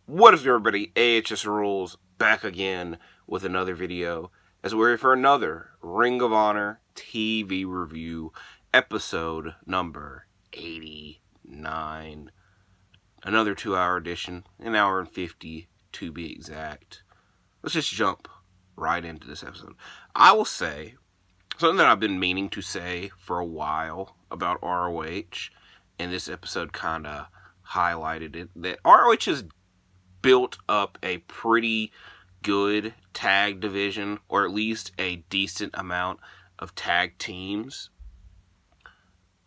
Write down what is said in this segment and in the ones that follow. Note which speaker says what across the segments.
Speaker 1: What is good, everybody? AHS Rules back again with another video as we're here for another Ring of Honor TV review, episode number 89. Another 2-hour edition, an hour and 50 to be exact. Let's just jump right into this episode. I will say something that I've been meaning to say for a while about ROH, and this episode kind of highlighted it, that ROH is built up a pretty good tag division, or at least a decent amount of tag teams.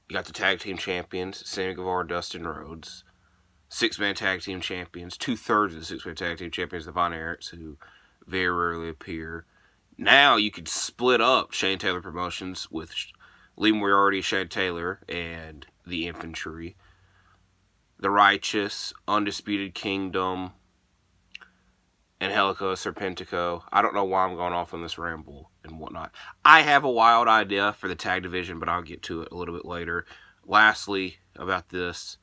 Speaker 1: You got the tag team champions, Sammy Guevara and Dustin Rhodes. 6-man tag team champions, 2/3 of the 6-man tag team champions, the Von Erichs, who very rarely appear. Now you could split up Shane Taylor Promotions with Lee Moriarty, Shane Taylor, and the Infantry. The Righteous, Undisputed Kingdom, Angelico, Serpentico. I don't know why I'm going off on this ramble and whatnot. I have a wild idea for the tag division, but I'll get to it a little bit later. Lastly, about this,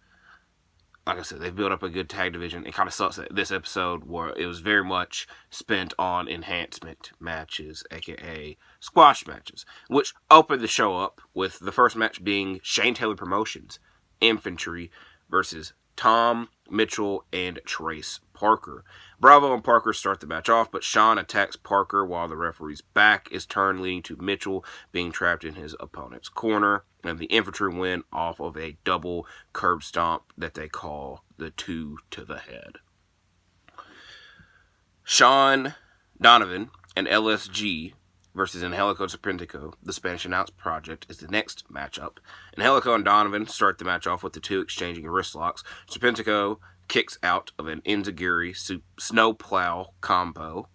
Speaker 1: like I said, they've built up a good tag division. It kind of sucks that this episode, where it was very much spent on enhancement matches, aka squash matches, which opened the show up with the first match being Shane Taylor Promotions, Infantry, versus Tom Mitchell and Trace Parker. Bravo and Parker start the match off, but Sean attacks Parker while the referee's back is turned, leading to Mitchell being trapped in his opponent's corner, and the Infantry win off of a double curb stomp that they call the 2 to the head. Sean Donovan and LSG versus Angelico Serpentico, the Spanish Announce Project, is the next matchup. Angelico and Donovan start the match off with the two exchanging wrist locks. Serpentico kicks out of an enziguri snowplow combo.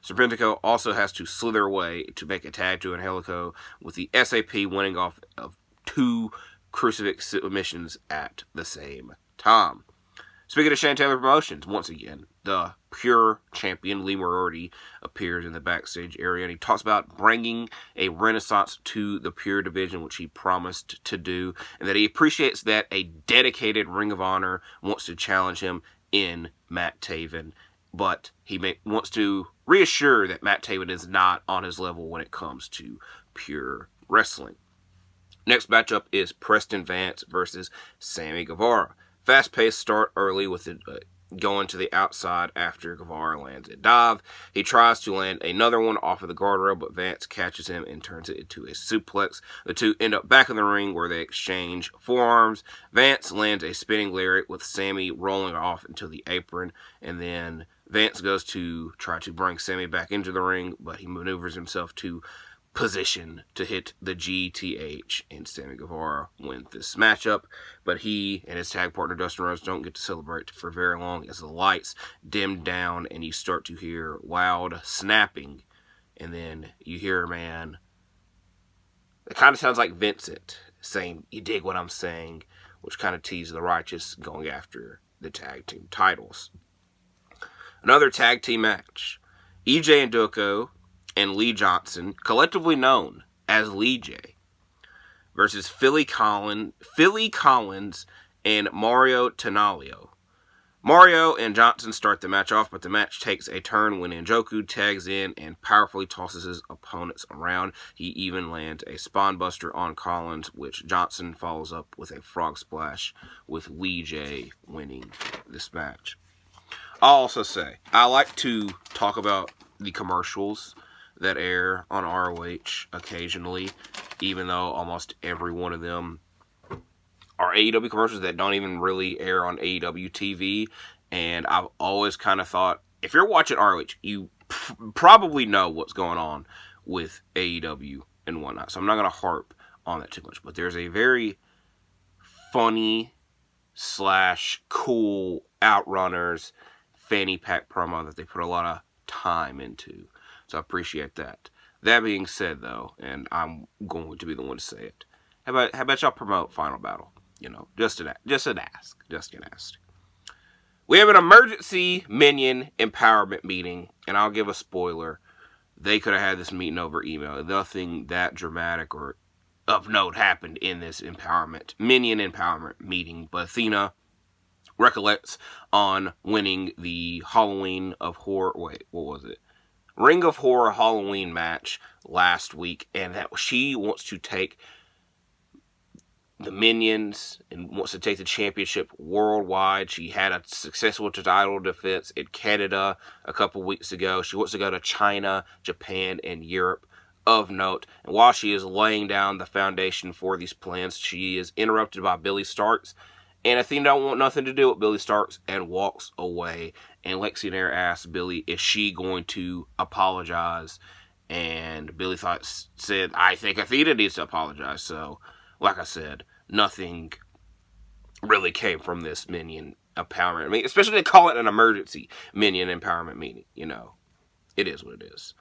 Speaker 1: Serpentico also has to slither away to make a tag to Angelico, with the SAP winning off of 2 crucifix submissions at the same time. Speaking of Shane Taylor Promotions, once again, the Pure champion Lee Moriarty appears in the backstage area, and he talks about bringing a renaissance to the Pure division, which he promised to do, and that he appreciates that a dedicated Ring of Honor wants to challenge him in Matt Taven, but he wants to reassure that Matt Taven is not on his level when it comes to Pure Wrestling. Next matchup is Preston Vance versus Sammy Guevara. Fast-paced start early with it going to the outside after Guevara lands a dive. He tries to land another one off of the guardrail, but Vance catches him and turns it into a suplex. The two end up back in the ring where they exchange forearms. Vance lands a spinning lariat with Sammy rolling off into the apron, and then Vance goes to try to bring Sammy back into the ring, but he maneuvers himself to position to hit the GTH, and Sammy Guevara wins this matchup, but he and his tag partner Dustin Rhodes don't get to celebrate for very long as the lights dim down and you start to hear loud snapping, and then you hear a man, it kind of sounds like Vincent saying, "You dig what I'm saying," which kind of teases the Righteous going after the tag team titles. Another tag team match, EJ Nduko and Lee Johnson, collectively known as Lee J, versus Philly Collins and Mario Tenalio. Mario and Johnson start the match off, but the match takes a turn when Njoku tags in and powerfully tosses his opponents around. He even lands a Spawn Buster on Collins, which Johnson follows up with a frog splash, with Lee J winning this match. I'll also say, I like to talk about the commercials that air on ROH occasionally, even though almost every one of them are AEW commercials that don't even really air on AEW TV. And I've always kind of thought, if you're watching ROH, you probably know what's going on with AEW and whatnot. So I'm not going to harp on that too much. But there's a very funny / cool Outrunners fanny pack promo that they put a lot of time into. So I appreciate that. That being said, though, and I'm going to be the one to say it, how about y'all promote Final Battle? You know, just an ask. We have an emergency Minion empowerment meeting, and I'll give a spoiler. They could have had this meeting over email. Nothing that dramatic or of note happened in this Minion empowerment meeting, but Athena recollects on winning the Halloween of Horror. Wait, what was it? Ring of Horror Halloween match last week, and that she wants to take the Minions and wants to take the championship worldwide. She had a successful title defense in Canada a couple weeks ago. She wants to go to China, Japan, and Europe of note. And while she is laying down the foundation for these plans, she is interrupted by Billy Starks. And Athena don't want nothing to do with Billy Starks and walks away. And Lexi Nair asks Billy, is she going to apologize? And Billy said, I think Athena needs to apologize. So, like I said, nothing really came from this Minion empowerment meeting, especially to call it an emergency Minion empowerment meeting. You know, it is what it is.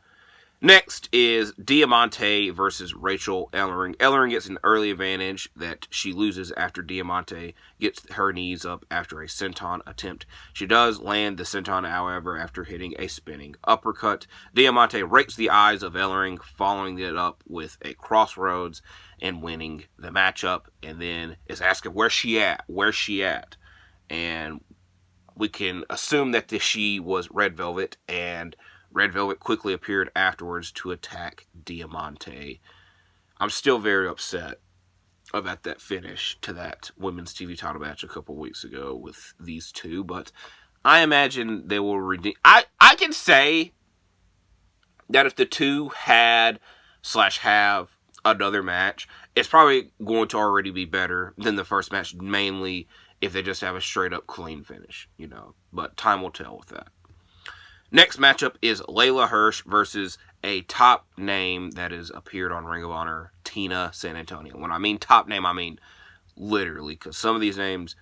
Speaker 1: Next is Diamante versus Rachel Ellering. Ellering gets an early advantage that she loses after Diamante gets her knees up after a senton attempt. She does land the senton, however, after hitting a spinning uppercut. Diamante rakes the eyes of Ellering, following it up with a crossroads and winning the matchup, and then is asking where's she at, and we can assume that she was Red Velvet, and Red Velvet quickly appeared afterwards to attack Diamante. I'm still very upset about that finish to that women's TV title match a couple weeks ago with these two, but I imagine they will redeem. I can say that if the two had / have another match, it's probably going to already be better than the first match, mainly if they just have a straight up clean finish, you know, but time will tell with that. Next matchup is Layla Hirsch versus a top name that has appeared on Ring of Honor, Tina San Antonio. When I mean top name, I mean literally, because some of these names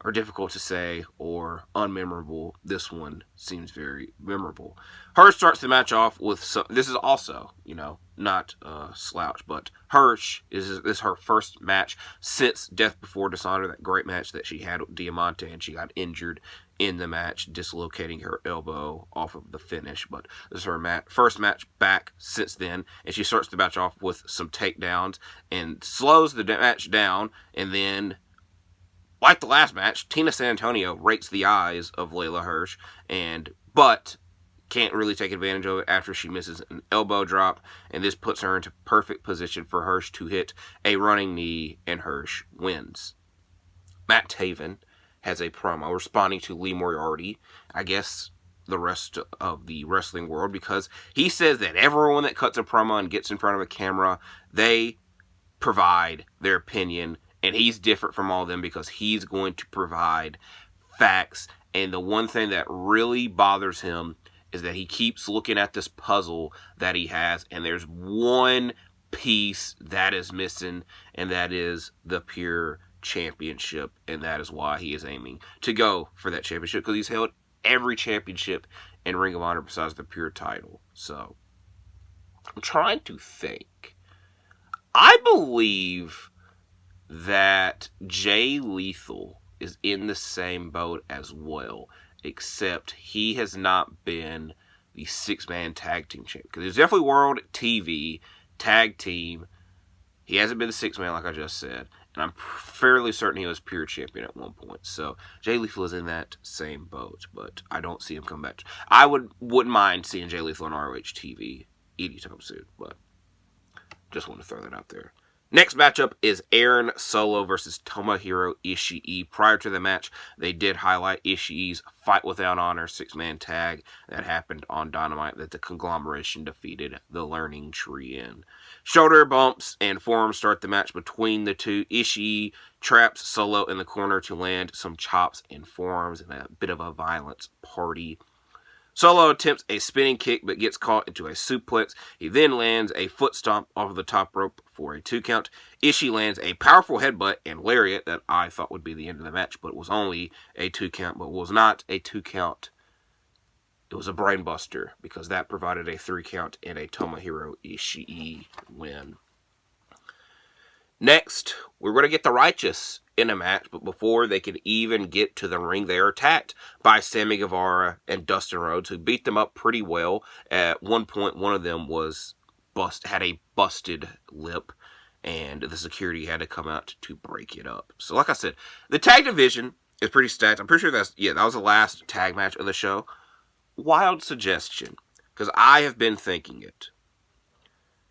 Speaker 1: are difficult to say or unmemorable. This one seems very memorable. Hirsch starts the match off with some. This is also, you know, not slouch, but Hirsch is her first match since Death Before Dishonor, that great match that she had with Diamante, and she got injured in the match, dislocating her elbow off of the finish. But this is her first match back since then, and she starts the match off with some takedowns and slows the match down, and then, like the last match, Tina San Antonio rakes the eyes of Layla Hirsch, but can't really take advantage of it after she misses an elbow drop, and this puts her into perfect position for Hirsch to hit a running knee, and Hirsch wins. Matt Taven has a promo responding to Lee Moriarty, I guess the rest of the wrestling world, because he says that everyone that cuts a promo and gets in front of a camera, they provide their opinion, and he's different from all of them because he's going to provide facts. And the one thing that really bothers him is that he keeps looking at this puzzle that he has, and there's one piece that is missing, and that is the Pure Championship, and that is why he is aiming to go for that championship, because he's held every championship in Ring of Honor besides the Pure title. So I'm trying to think. I believe that Jay Lethal is in the same boat as well, except he has not been the 6-man tag team champ, because there's definitely World TV tag team. He hasn't been the 6-man like I just said, and I'm fairly certain he was Pure champion at one point. So Jay Lethal is in that same boat, but I don't see him come back. I wouldn't mind seeing Jay Lethal on ROH TV anytime soon, but just want to throw that out there. Next matchup is Aaron Solo versus Tomohiro Ishii. Prior to the match, they did highlight Ishii's Fight Without Honor 6-man tag that happened on Dynamite that the conglomeration defeated the Learning Tree in. Shoulder bumps and forearms start the match between the two. Ishii traps Solo in the corner to land some chops and forearms in a bit of a violent party. Solo attempts a spinning kick but gets caught into a suplex. He then lands a foot stomp off of the top rope for a 2 count. Ishii lands a powerful headbutt and lariat that I thought would be the end of the match, but was only a 2 count, but was not a 2 count. It was a brain buster, because that provided a 3 count and a Tomohiro Ishii win. Next, we're going to get the Righteous in a match, but before they can even get to the ring, they are attacked by Sammy Guevara and Dustin Rhodes, who beat them up pretty well. At one point, one of them had a busted lip, and the security had to come out to break it up. So like I said, the tag division It's pretty stacked. I'm pretty sure that was the last tag match of the show. Wild suggestion, because I have been thinking it.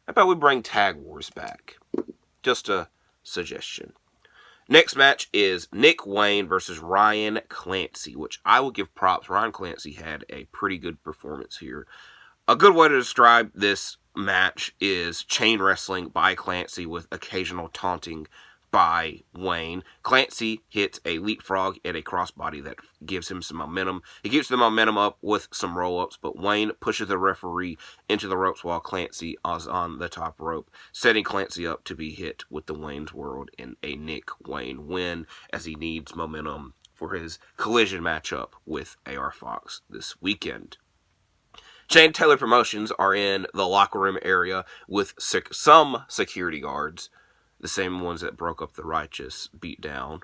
Speaker 1: How about we bring Tag Wars back? Just a suggestion. Next match is Nick Wayne versus Ryan Clancy, which I will give props. Ryan Clancy had a pretty good performance here. A good way to describe this match is chain wrestling by Clancy with occasional taunting by Wayne. Clancy hits a leapfrog at a crossbody that gives him some momentum. He keeps the momentum up with some roll-ups, but Wayne pushes the referee into the ropes while Clancy is on the top rope, setting Clancy up to be hit with the Wayne's World in a Nick Wayne win as he needs momentum for his collision matchup with AR Fox this weekend. Shane Taylor Promotions are in the locker room area with some security guards, the same ones that broke up the Righteous beat down.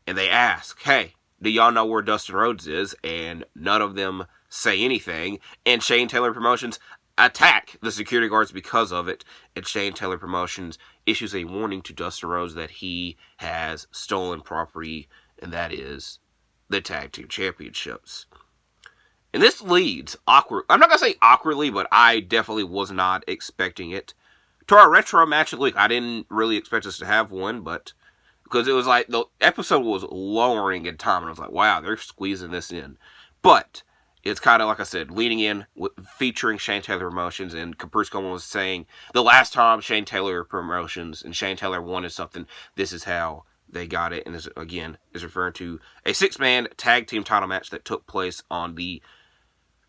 Speaker 1: And they ask, hey, do y'all know where Dustin Rhodes is? And none of them say anything. And Shane Taylor Promotions attack the security guards because of it. And Shane Taylor Promotions issues a warning to Dustin Rhodes that he has stolen property, and that is the Tag Team Championships. And this leads I'm not going to say awkwardly, but I definitely was not expecting it, to our retro match of the week. I didn't really expect us to have one, but because it was like the episode was lowering in time, and I was like, wow, they're squeezing this in. But it's kind of, like I said, leading in, featuring Shane Taylor Promotions, and Caprice Coleman was saying, the last time Shane Taylor Promotions and Shane Taylor wanted something, this is how they got it. And this, again, is referring to a 6-man tag team title match that took place on the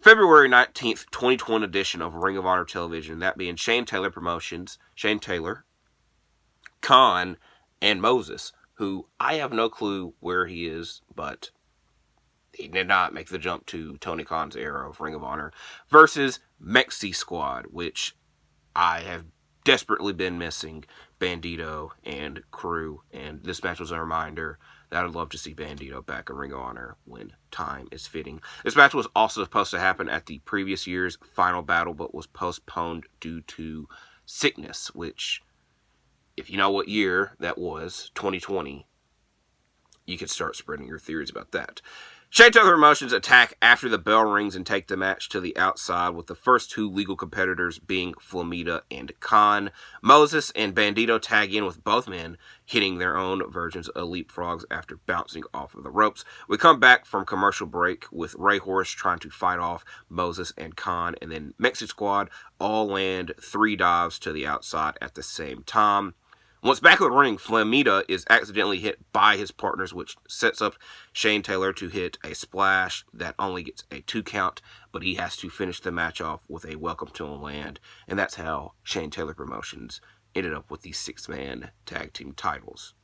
Speaker 1: February 19th, 2020 edition of Ring of Honor Television, that being Shane Taylor Promotions, Shane Taylor, Khan, and Moses, who I have no clue where he is, but he did not make the jump to Tony Khan's era of Ring of Honor, versus Mexi Squad, which I have desperately been missing Bandito and crew, and this match was a reminder that I'd love to see Bandito back in Ring of Honor when time is fitting. This match was also supposed to happen at the previous year's final battle, but was postponed due to sickness, which, if you know what year that was, 2020, you can start spreading your theories about that. Shane Taylor Promotions attack after the bell rings and take the match to the outside, with the first two legal competitors being Flamita and Khan. Moses and Bandito tag in with both men hitting their own versions of leapfrogs after bouncing off of the ropes. We come back from commercial break with Ray Horse trying to fight off Moses and Khan, and then Mexi Squad all land 3 dives to the outside at the same time. Once back in the ring, Flamita is accidentally hit by his partners, which sets up Shane Taylor to hit a splash that only gets a 2 count, but he has to finish the match off with a welcome to a land, and that's how Shane Taylor Promotions ended up with the 6-man tag team titles.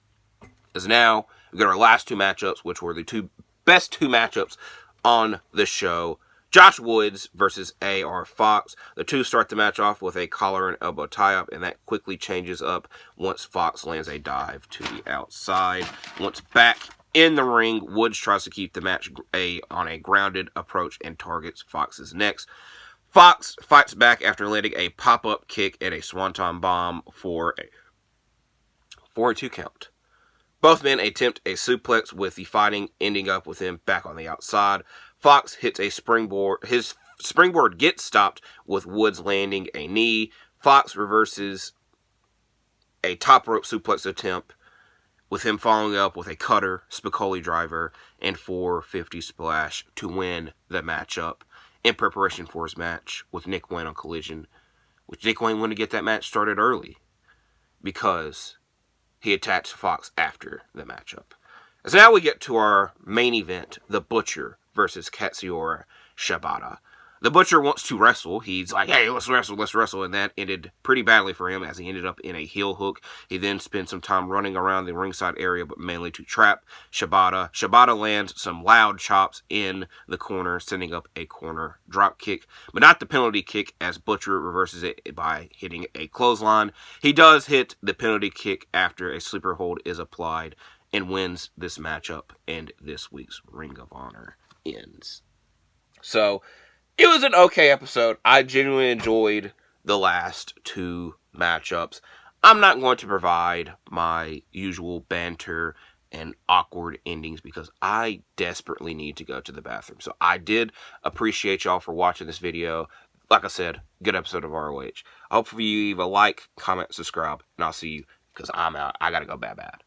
Speaker 1: As now, we've got our last 2 matchups, which were the best 2 matchups on the show. Josh Woods versus AR Fox. The two start the match off with a collar and elbow tie-up, and that quickly changes up once Fox lands a dive to the outside. Once back in the ring, Woods tries to keep the match on a grounded approach and targets Fox's neck. Fox fights back after landing a pop-up kick and a swanton bomb for a 2 count. Both men attempt a suplex, with the fighting ending up with him back on the outside. Fox hits a springboard. His springboard gets stopped with Woods landing a knee. Fox reverses a top rope suplex attempt, with him following up with a cutter, Spicoli driver, and 450 splash to win the matchup in preparation for his match with Nick Wayne on Collision, which Nick Wayne wanted to get that match started early because he attacked Fox after the matchup. So now we get to our main event, The Butcher versus Katsuyori Shibata. The Butcher wants to wrestle. He's like, hey, let's wrestle. And that ended pretty badly for him as he ended up in a heel hook. He then spent some time running around the ringside area, but mainly to trap Shibata. Shibata lands some loud chops in the corner, sending up a corner drop kick, but not the penalty kick, as Butcher reverses it by hitting a clothesline. He does hit the penalty kick after a sleeper hold is applied and wins this matchup, and this week's Ring of Honor ends. So it was an okay episode. I genuinely enjoyed the last 2 matchups. I'm not going to provide my usual banter and awkward endings because I desperately need to go to the bathroom. So I did appreciate y'all for watching this video. Like I said, good episode of ROH. Hopefully you leave a like, comment, subscribe, and I'll see you because I'm out. I gotta go bad.